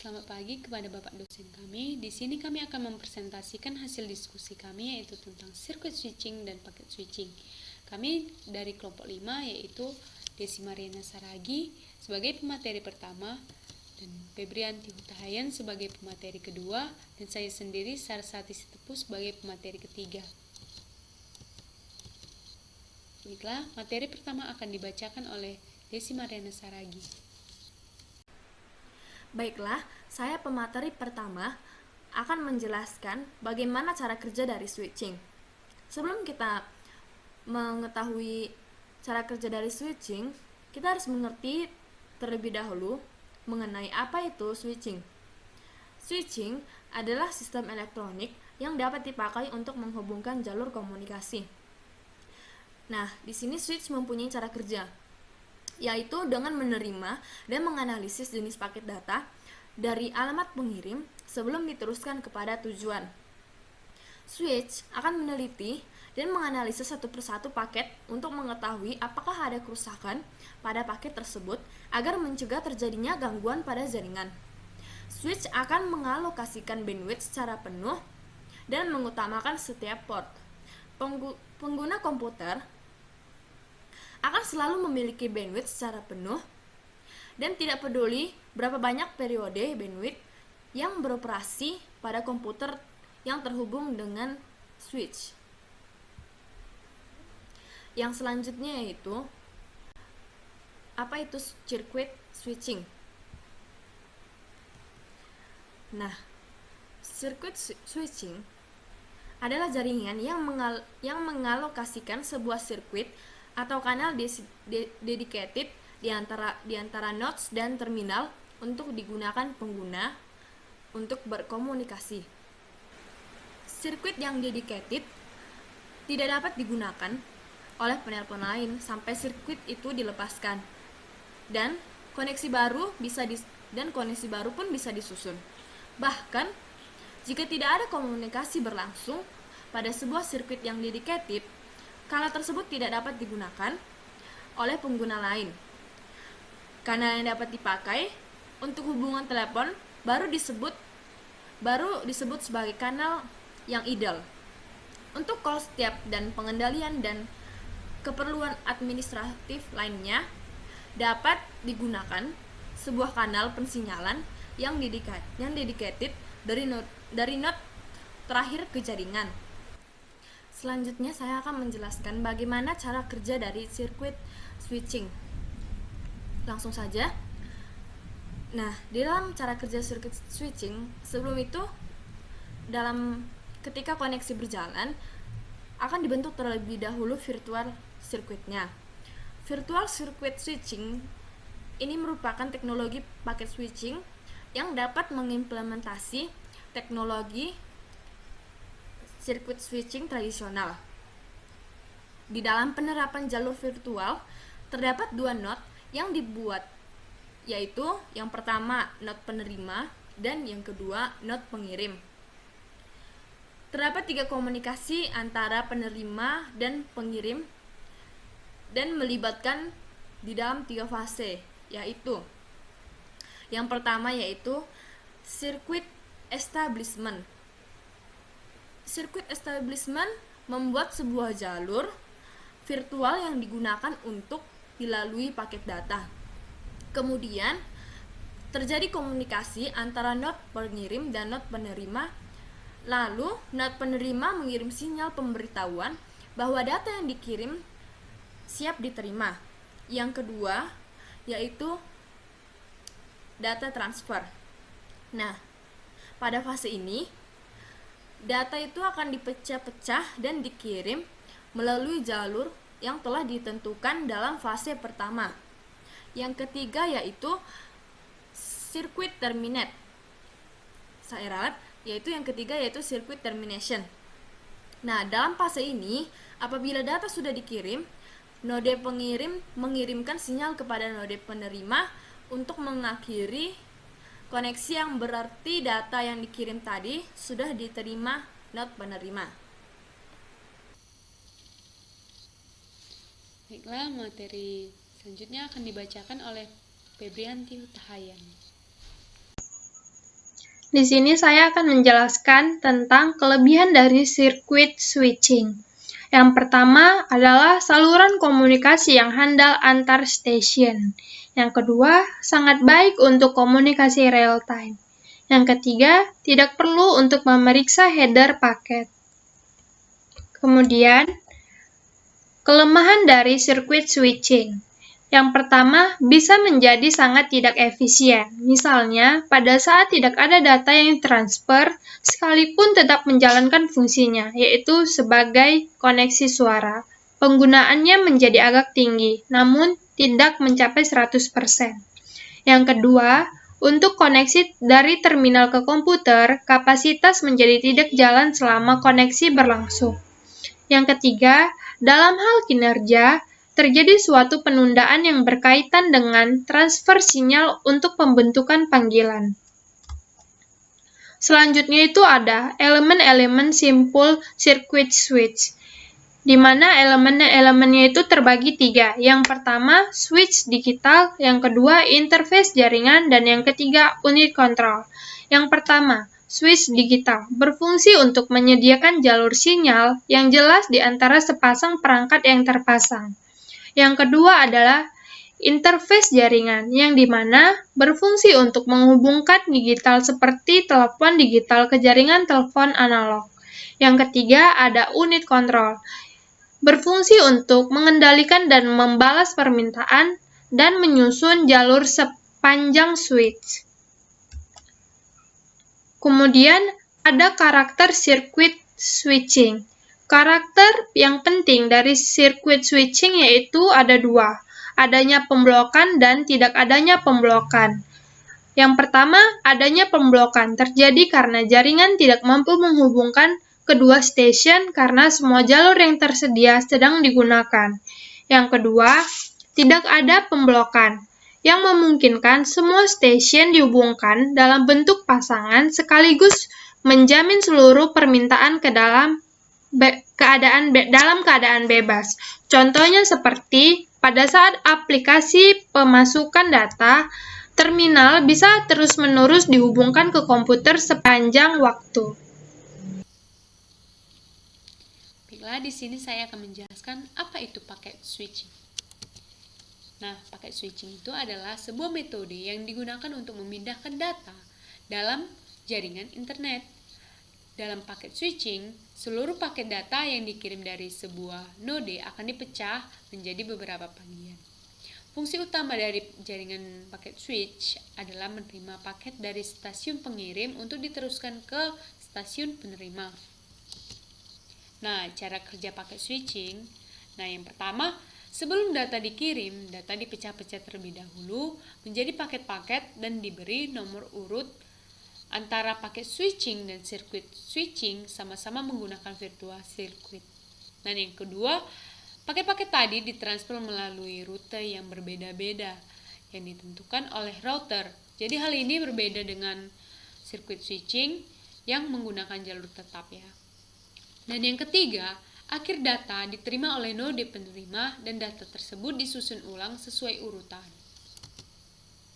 Selamat pagi kepada Bapak dosen kami. Di sini kami akan mempresentasikan hasil diskusi kami yaitu tentang sirkuit switching dan paket switching. Kami dari kelompok 5 yaitu Desi Mariana Saragi sebagai pemateri pertama dan Febrianti Hutahayan sebagai pemateri kedua dan saya sendiri Sarsati Sitepu sebagai pemateri ketiga. Baiklah, materi pertama akan dibacakan oleh Desi Mariana Saragi. Baiklah, saya pemateri pertama akan menjelaskan bagaimana cara kerja dari switching. Sebelum kita mengetahui cara kerja dari switching, kita harus mengerti terlebih dahulu mengenai apa itu switching. Switching adalah sistem elektronik yang dapat dipakai untuk menghubungkan jalur komunikasi. Nah, di sini switch mempunyai cara kerja, yaitu dengan menerima dan menganalisis jenis paket data dari alamat pengirim sebelum diteruskan kepada tujuan. Switch akan meneliti dan menganalisis satu persatu paket untuk mengetahui apakah ada kerusakan pada paket tersebut agar mencegah terjadinya gangguan pada jaringan. Switch akan mengalokasikan bandwidth secara penuh dan mengutamakan setiap port. Pengguna komputer akan selalu memiliki bandwidth secara penuh dan tidak peduli berapa banyak periode bandwidth yang beroperasi pada komputer yang terhubung dengan switch. Yang selanjutnya yaitu apa itu circuit switching. Nah, circuit switching adalah jaringan yang mengalokasikan sebuah sirkuit atau kanal dedicated di antara nodes dan terminal untuk digunakan pengguna untuk berkomunikasi. Sirkuit yang dedicated tidak dapat digunakan oleh penelpon lain sampai sirkuit itu dilepaskan, dan koneksi baru pun bisa disusun. Bahkan jika tidak ada komunikasi berlangsung pada sebuah sirkuit yang dedicated, kanal tersebut tidak dapat digunakan oleh pengguna lain. Kanal yang dapat dipakai untuk hubungan telepon baru disebut sebagai kanal yang ideal. Untuk call setiap dan pengendalian dan keperluan administratif lainnya dapat digunakan sebuah kanal pensinyalan yang dedicated dari node terakhir ke jaringan. Selanjutnya saya akan menjelaskan bagaimana cara kerja dari sirkuit switching. Langsung saja. Nah, di dalam cara kerja sirkuit switching, sebelum itu ketika koneksi berjalan akan dibentuk terlebih dahulu virtual circuitnya. Virtual circuit switching ini merupakan teknologi paket switching yang dapat mengimplementasi teknologi sirkuit switching tradisional. Di dalam penerapan jalur virtual, terdapat dua node yang dibuat, yaitu yang pertama node penerima dan yang kedua node pengirim. Terdapat 3 komunikasi antara penerima dan pengirim dan melibatkan di dalam 3 fase, yaitu yang pertama yaitu circuit establishment. Circuit establishment membuat sebuah jalur virtual yang digunakan untuk dilalui paket data. Kemudian terjadi komunikasi antara node pengirim dan node penerima. Lalu node penerima mengirim sinyal pemberitahuan bahwa data yang dikirim siap diterima. Yang kedua yaitu data transfer. Nah, pada fase ini data itu akan dipecah-pecah dan dikirim melalui jalur yang telah ditentukan dalam fase pertama. Yang ketiga yaitu circuit terminate. Yaitu yang ketiga yaitu circuit termination. Nah, dalam fase ini apabila data sudah dikirim, node pengirim mengirimkan sinyal kepada node penerima untuk mengakhiri koneksi, yang berarti data yang dikirim tadi sudah diterima node penerima. Baiklah, materi selanjutnya akan dibacakan oleh Febrianti Hutahayan. Di sini saya akan menjelaskan tentang kelebihan dari sirkuit switching. Yang pertama adalah saluran komunikasi yang handal antar stasiun. Yang kedua, sangat baik untuk komunikasi real time. Yang ketiga, tidak perlu untuk memeriksa header paket. Kemudian, kelemahan dari sirkuit switching. Yang pertama, bisa menjadi sangat tidak efisien. Misalnya, pada saat tidak ada data yang transfer, sekalipun tetap menjalankan fungsinya, yaitu sebagai koneksi suara. Penggunaannya menjadi agak tinggi, namun tidak mencapai 100%. Yang kedua, untuk koneksi dari terminal ke komputer, kapasitas menjadi tidak jalan selama koneksi berlangsung. Yang ketiga, dalam hal kinerja, terjadi suatu penundaan yang berkaitan dengan transfer sinyal untuk pembentukan panggilan. Selanjutnya itu ada elemen-elemen simple circuit switch, di mana elemen-elemennya itu terbagi 3. Yang pertama, switch digital, yang kedua, interface jaringan, dan yang ketiga, unit kontrol. Yang pertama, switch digital berfungsi untuk menyediakan jalur sinyal yang jelas di antara sepasang perangkat yang terpasang. Yang kedua adalah interface jaringan, yang dimana berfungsi untuk menghubungkan digital seperti telepon digital ke jaringan telepon analog. Yang ketiga ada unit kontrol, berfungsi untuk mengendalikan dan membalas permintaan dan menyusun jalur sepanjang switch. Kemudian ada karakter sirkuit switching. Karakter yang penting dari sirkuit switching yaitu ada 2, adanya pemblokan dan tidak adanya pemblokan. Yang pertama, adanya pemblokan terjadi karena jaringan tidak mampu menghubungkan kedua stasiun karena semua jalur yang tersedia sedang digunakan. Yang kedua, tidak ada pemblokan, yang memungkinkan semua stasiun dihubungkan dalam bentuk pasangan sekaligus menjamin seluruh permintaan ke dalam keadaan bebas. Contohnya seperti pada saat aplikasi pemasukan data, terminal bisa terus-menerus dihubungkan ke komputer sepanjang waktu. Baiklah, di sini saya akan menjelaskan apa itu paket switching. Nah, paket switching itu adalah sebuah metode yang digunakan untuk memindahkan data dalam jaringan internet. Dalam paket switching, seluruh paket data yang dikirim dari sebuah node akan dipecah menjadi beberapa bagian. Fungsi utama dari jaringan paket switch adalah menerima paket dari stasiun pengirim untuk diteruskan ke stasiun penerima. Nah, cara kerja paket switching. Nah, yang pertama, sebelum data dikirim, data dipecah-pecah terlebih dahulu menjadi paket-paket dan diberi nomor urut. Antara paket switching dan sirkuit switching sama-sama menggunakan virtual circuit. Dan yang kedua, paket-paket tadi ditransfer melalui rute yang berbeda-beda yang ditentukan oleh router. Jadi hal ini berbeda dengan sirkuit switching yang menggunakan jalur tetap ya. Dan yang ketiga, akhir data diterima oleh node penerima dan data tersebut disusun ulang sesuai urutan.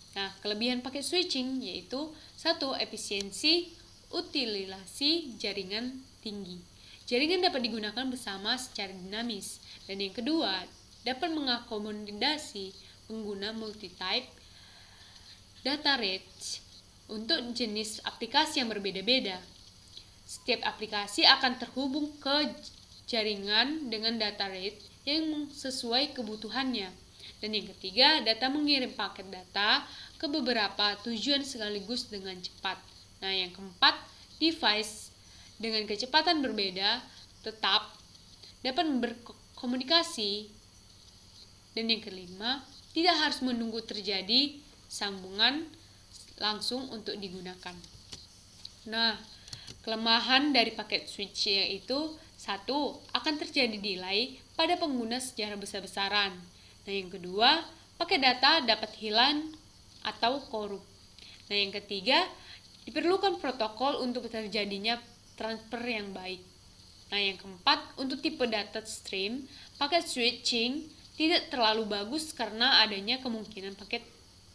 Nah, kelebihan paket switching yaitu 1. Efisiensi utilisasi jaringan tinggi. Jaringan dapat digunakan bersama secara dinamis. Dan yang kedua, dapat mengakomodasi pengguna multi-type data rate untuk jenis aplikasi yang berbeda-beda. Setiap aplikasi akan terhubung ke jaringan dengan data rate yang sesuai kebutuhannya. Dan yang ketiga, data mengirim paket data ke beberapa tujuan sekaligus dengan cepat. Nah, yang keempat, device dengan kecepatan berbeda tetap dapat berkomunikasi. Dan yang kelima, tidak harus menunggu terjadi sambungan langsung untuk digunakan. Nah, kelemahan dari paket switch yaitu 1. Akan terjadi delay pada pengguna secara besar-besaran. Nah, yang kedua, paket data dapat hilang atau korup. Nah, yang ketiga, diperlukan protokol untuk terjadinya transfer yang baik. Nah, yang keempat, untuk tipe data stream, paket switching tidak terlalu bagus karena adanya kemungkinan paket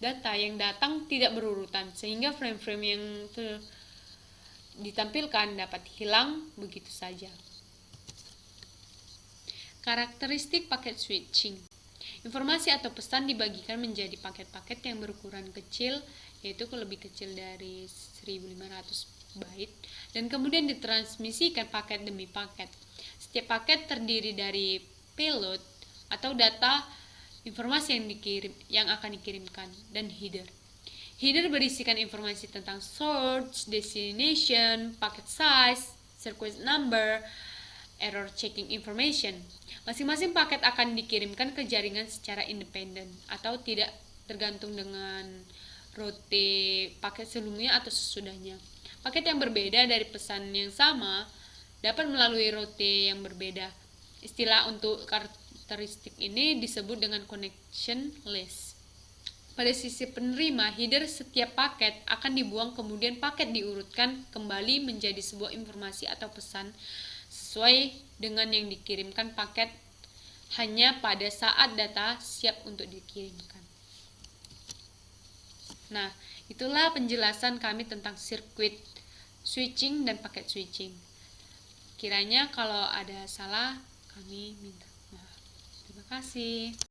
data yang datang tidak berurutan, sehingga frame-frame yang ditampilkan dapat hilang begitu saja. Karakteristik paket switching. Informasi atau pesan dibagikan menjadi paket-paket yang berukuran kecil, yaitu lebih kecil dari 1500 byte, dan kemudian ditransmisikan paket demi paket. Setiap paket terdiri dari payload atau data informasi yang akan dikirimkan, dan header. Header berisikan informasi tentang source, destination, packet size, circuit number, error checking information. Masing-masing paket akan dikirimkan ke jaringan secara independen atau tidak tergantung dengan rute paket sebelumnya atau sesudahnya. Paket yang berbeda dari pesan yang sama dapat melalui rute yang berbeda. Istilah untuk karakteristik ini disebut dengan connectionless. Pada sisi penerima, header setiap paket akan dibuang, kemudian paket diurutkan kembali menjadi sebuah informasi atau pesan sesuai dengan yang dikirimkan paket hanya pada saat data siap untuk dikirimkan. Nah, itulah penjelasan kami tentang sirkuit switching dan paket switching. Kiranya kalau ada salah, kami minta maaf. Terima kasih.